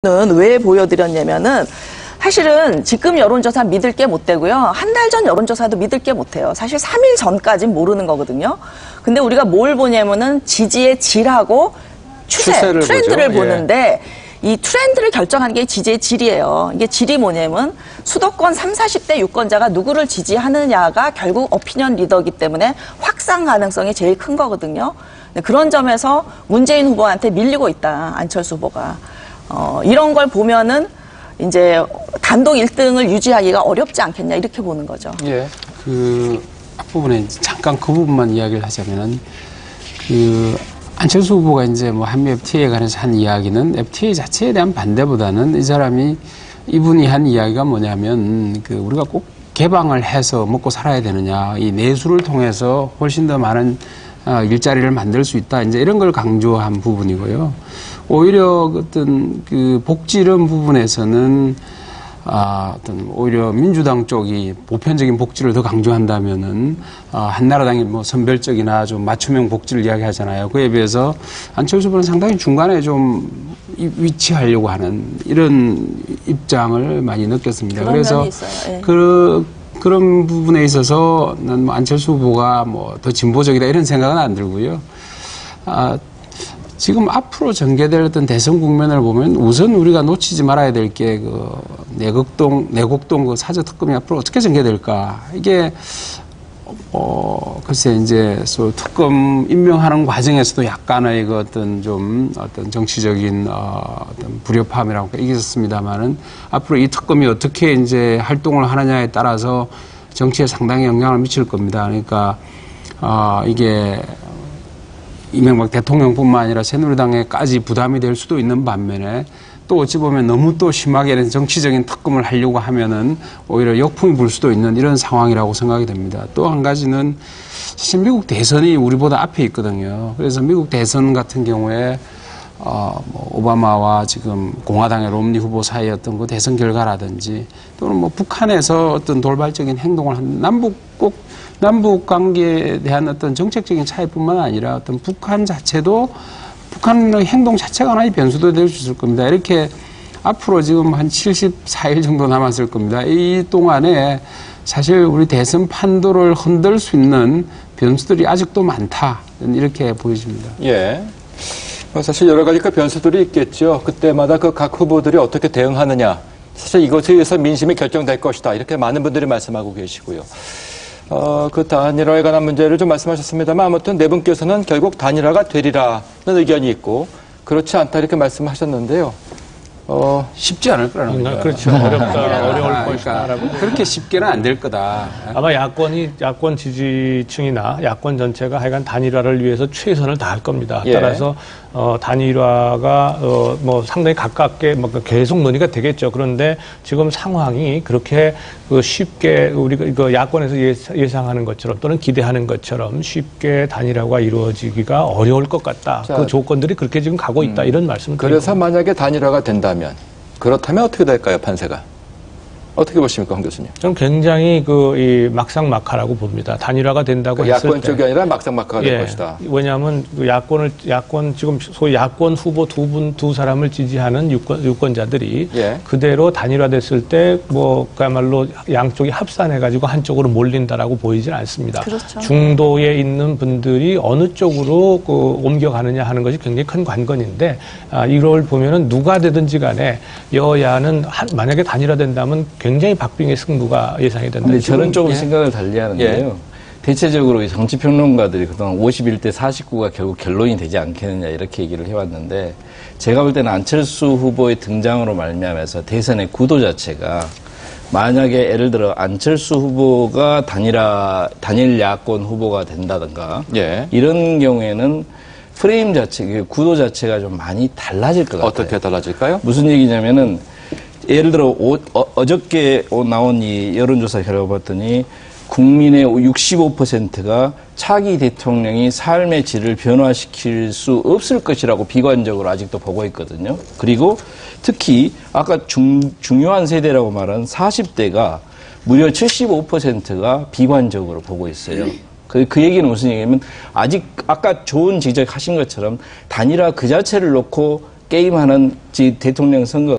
는 왜 보여드렸냐면은 사실은 지금 여론조사 믿을 게 못 되고요. 한 달 전 여론조사도 믿을 게 못 해요. 사실 3일 전까지는 모르는 거거든요. 근데 우리가 뭘 보냐면은 지지의 질하고 트렌드를 보죠. 보는데 이 트렌드를 결정하는 게 지지의 질이에요. 이게 질이 뭐냐면 수도권 30, 40대 유권자가 누구를 지지하느냐가 결국 오피니언 리더이기 때문에 확산 가능성이 제일 큰 거거든요. 그런 점에서 문재인 후보한테 밀리고 있다. 안철수 후보가. 이런 걸 보면은 이제 단독 1등을 유지하기가 어렵지 않겠냐 이렇게 보는 거죠. 예. 그 앞부분에 잠깐 그 부분만 이야기를 하자면은 안철수 후보가 이제 뭐 한미 FTA에 관해서 한 이야기는 FTA 자체에 대한 반대보다는 이분이 한 이야기가 뭐냐면 우리가 꼭 개방을 해서 먹고 살아야 되느냐, 이 내수를 통해서 훨씬 더 많은 일자리를 만들 수 있다. 이제 이런 걸 강조한 부분이고요. 오히려 어떤 복지론 부분에서는 오히려 민주당 쪽이 보편적인 복지를 더 강조한다면은 한나라당이 뭐 선별적이나 좀 맞춤형 복지를 이야기하잖아요. 그에 비해서 안철수 후보는 상당히 중간에 좀 위치하려고 하는 이런 입장을 많이 느꼈습니다. 그래서 예. 그런 부분에 있어서 난 뭐 안철수 후보가 뭐 더 진보적이다 이런 생각은 안 들고요. 지금 앞으로 전개될 어떤 대선 국면을 보면 우선 우리가 놓치지 말아야 될 게 내곡동 그 사저 특검이 앞으로 어떻게 전개될까. 이게 글쎄 이제 특검 임명하는 과정에서도 약간의 어떤 정치적인 어떤 불협화음이라고 있었습니다만은 앞으로 이 특검이 어떻게 이제 활동을 하느냐에 따라서 정치에 상당히 영향을 미칠 겁니다. 그러니까 이게 이명박 대통령뿐만 아니라 새누리당에까지 부담이 될 수도 있는 반면에 또 어찌 보면 너무 또 심하게 정치적인 특검을 하려고 하면은 오히려 역풍이 불 수도 있는 이런 상황이라고 생각이 됩니다. 또 한 가지는 사실 미국 대선이 우리보다 앞에 있거든요. 그래서 미국 대선 같은 경우에 오바마와 지금 공화당의 롬니 후보 사이의 어떤 그 대선 결과라든지 또는 뭐 북한에서 어떤 돌발적인 행동을 한 남북 관계에 대한 어떤 정책적인 차이뿐만 아니라 어떤 북한 북한의 행동 자체가 하나의 변수도 될 수 있을 겁니다. 이렇게 앞으로 지금 한 74일 정도 남았을 겁니다. 이 동안에 사실 우리 대선 판도를 흔들 수 있는 변수들이 아직도 많다. 이렇게 보여집니다. 예. 사실 여러 가지 변수들이 있겠죠. 그때마다 각 후보들이 어떻게 대응하느냐. 사실 이것에 의해서 민심이 결정될 것이다. 이렇게 많은 분들이 말씀하고 계시고요. 그 단일화에 관한 문제를 좀 말씀하셨습니다만 아무튼 네 분께서는 결국 단일화가 되리라는 의견이 있고 그렇지 않다 이렇게 말씀하셨는데요. 쉽지 않을 거라는 거죠. 그렇죠. 어려울 것이다라고. 그렇게 쉽게는 안 될 거다. 아마 야권 지지층이나 야권 전체가 하여간 단일화를 위해서 최선을 다할 겁니다. 예. 따라서 단일화가 뭐 상당히 가깝게 계속 논의가 되겠죠. 그런데 지금 상황이 그렇게 쉽게 우리가 야권에서 예상하는 것처럼 또는 기대하는 것처럼 쉽게 단일화가 이루어지기가 어려울 것 같다. 자, 그 조건들이 그렇게 지금 가고 있다. 이런 말씀을 드립니다. 그래서 만약에 단일화가 된다면 그렇다면 어떻게 될까요, 판세가? 어떻게 보십니까, 황 교수님? 저는 굉장히 이 막상막하라고 봅니다. 단일화가 된다고 했을 때. 야권 쪽이 아니라 막상막하가 될 예, 것이다. 왜냐하면 지금 소위 야권 후보 두 사람을 지지하는 유권자들이 예. 그대로 단일화됐을 때 그야말로 양쪽이 합산해가지고 한쪽으로 몰린다라고 보이진 않습니다. 그렇죠. 중도에 있는 분들이 어느 쪽으로 옮겨가느냐 하는 것이 굉장히 큰 관건인데 이걸 보면은 누가 되든지 간에 여야는 만약에 단일화된다면 굉장히 박빙의 승부가 예상이 된다. 근데 저는 조금 생각을 달리하는데요. 예. 대체적으로 정치평론가들이 그동안 51대 49가 결국 결론이 되지 않겠느냐 이렇게 얘기를 해왔는데 제가 볼 때는 안철수 후보의 등장으로 말미암아서 대선의 구도 자체가 만약에 예를 들어 안철수 후보가 단일 야권 후보가 된다든가 예. 이런 경우에는 프레임 자체, 구도 자체가 좀 많이 달라질 것 같아요. 어떻게 달라질까요? 무슨 얘기냐면은 예를 들어 어저께 나온 이 여론조사 결과 봤더니 국민의 65%가 차기 대통령이 삶의 질을 변화시킬 수 없을 것이라고 비관적으로 아직도 보고 있거든요. 그리고 특히 아까 중요한 세대라고 말한 40대가 무려 75%가 비관적으로 보고 있어요. 그 얘기는 무슨 얘기냐면 아직 아까 좋은 지적하신 것처럼 단일화 그 자체를 놓고 게임하는 대통령 선거